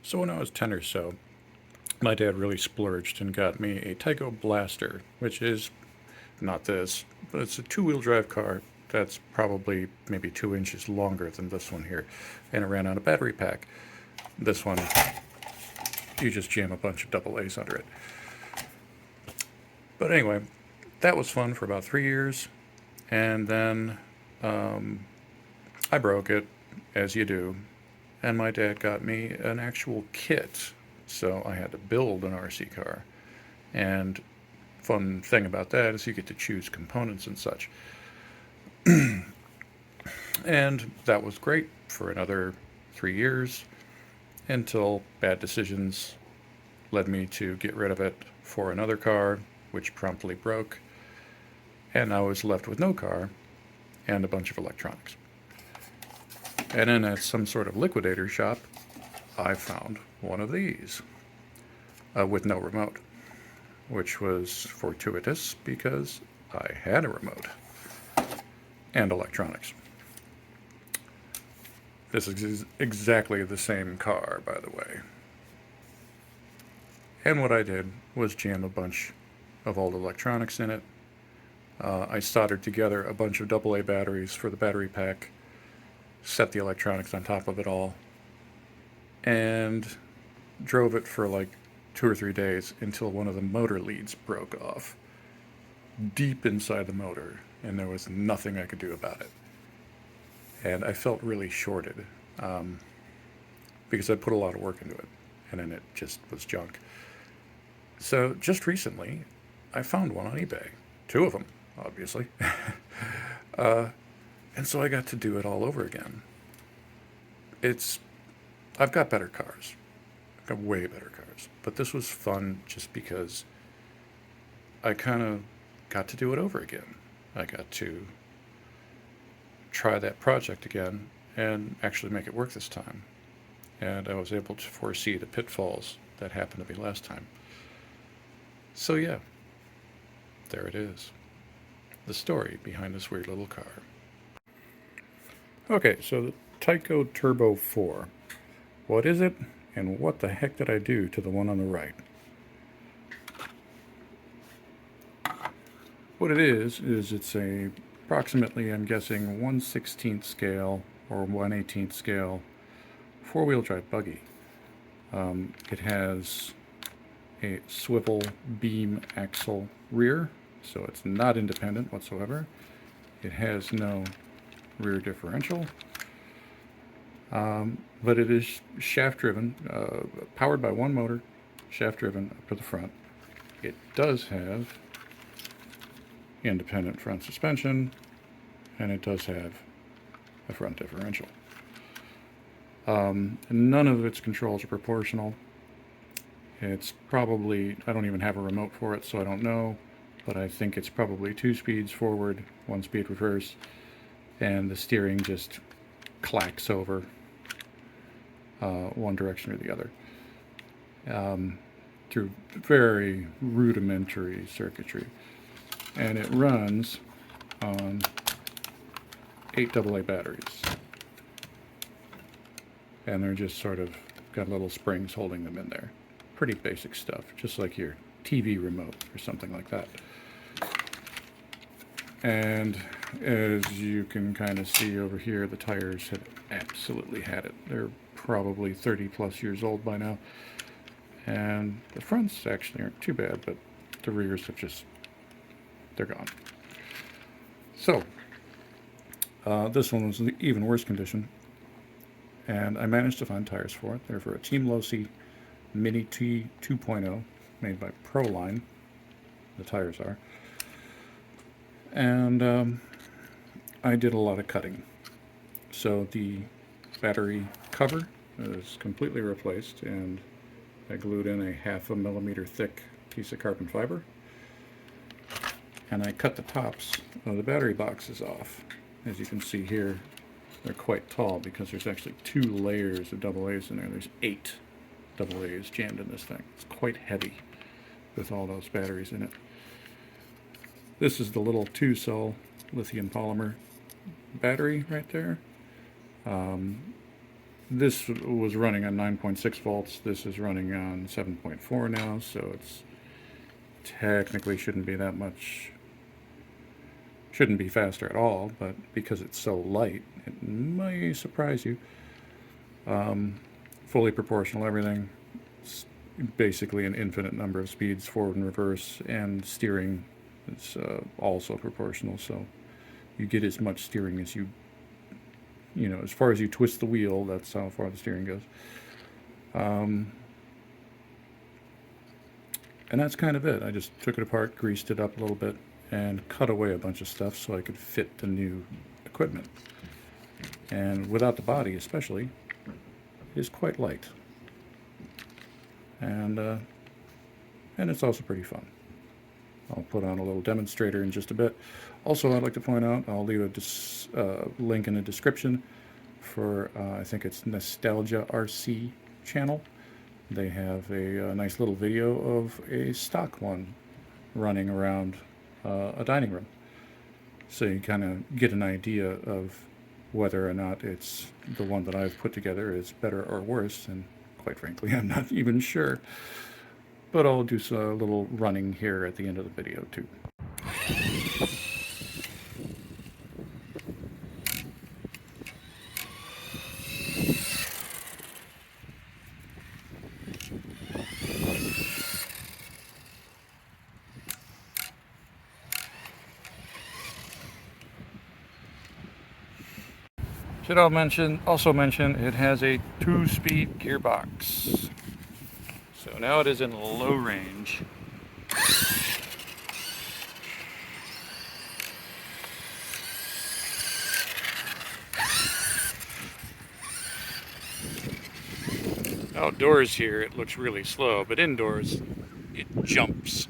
So when I was 10 or so, my dad really splurged and got me a Tyco Blaster, which is not this, but it's a two-wheel drive car that's probably maybe 2 inches longer than this one here, and it ran on a battery pack. This one, you just jam a bunch of double A's under it. But anyway, that was fun for about 3 years, and then I broke it, as you do, and my dad got me an actual kit. So I had to build an RC car. And fun thing about that is you get to choose components and such. And that was great for another 3 years until bad decisions led me to get rid of it for another car, which promptly broke. And I was left with no car and a bunch of electronics. And then at some sort of liquidator shop, I found one of these with no remote, which was fortuitous because I had a remote and electronics. This is exactly the same car, by the way. And what I did was jam a bunch of old electronics in it. I soldered together a bunch of AA batteries for the battery pack, set the electronics on top of it all, and drove it for like 2 or 3 days until one of the motor leads broke off deep inside the motor, and there was nothing I could do about it. And I felt really shorted because I put a lot of work into it, and then it just was junk. So just recently, I found one on eBay, two of them, obviously, and so I got to do it all over again. It's I've got better cars, I've got way better cars, but this was fun just because I kind of got to do it over again. I got to try that project again and actually make it work this time. And I was able to foresee the pitfalls that happened to me last time. So, yeah, there it is. The story behind this weird little car. Okay, so the Tyco Turbo 4. What is it, and what the heck did I do to the one on the right? What it is it's a approximately, I'm guessing, 1/16th scale or 1/18th scale four-wheel drive buggy. It has a swivel beam axle rear, so it's not independent whatsoever. It has no rear differential, but it is shaft driven, powered by one motor, shaft driven up to the front. It does have independent front suspension, and it does have a front differential. None of its controls are proportional. It's probably, I don't even have a remote for it, so I don't know, but I think it's probably 2 speeds forward, 1 speed reverse, and the steering just clacks over one direction or the other through very rudimentary circuitry. And it runs on 8 AA batteries. And they're just sort of got little springs holding them in there. Pretty basic stuff, just like your TV remote or something like that. And as you can kind of see over here, the tires have absolutely had it. They're probably 30 plus years old by now. And the fronts actually aren't too bad, but the rears have just, they're gone. So, this one was in even worse condition. And I managed to find tires for it. They're for a Team Losi Mini T 2.0 made by Proline. The tires are. And I did a lot of cutting. So the battery cover is completely replaced, and I glued in a 0.5 mm thick piece of carbon fiber. And I cut the tops of the battery boxes off. As you can see here, they're quite tall because there's actually 2 layers of AA's in there. There's 8 AA's jammed in this thing. It's quite heavy with all those batteries in it. This is the little 2-cell lithium polymer battery right there. this was running on 9.6 volts. This is running on 7.4 now, so it's technically shouldn't be that much, shouldn't be faster at all, but because it's so light, it may surprise you. Fully proportional everything. It's basically an infinite number of speeds, forward and reverse, and steering is also proportional, so you get as much steering as as far as you twist the wheel, that's how far the steering goes. And that's kind of it. I just took it apart, greased it up a little bit, and cut away a bunch of stuff so I could fit the new equipment. And without the body especially, it is quite light. And it's also pretty fun. I'll put on a little demonstrator in just a bit. Also, I'd like to point out, I'll leave a link in the description for, I think it's Nostalgia RC channel. They have a nice little video of a stock one running around a dining room. So you kind of get an idea of whether or not it's the one that I've put together is better or worse, and quite frankly, I'm not even sure. But I'll do a little running here at the end of the video too. Should also mention it has a 2-speed gearbox. So now it is in low range. Outdoors here it looks really slow, but indoors it jumps.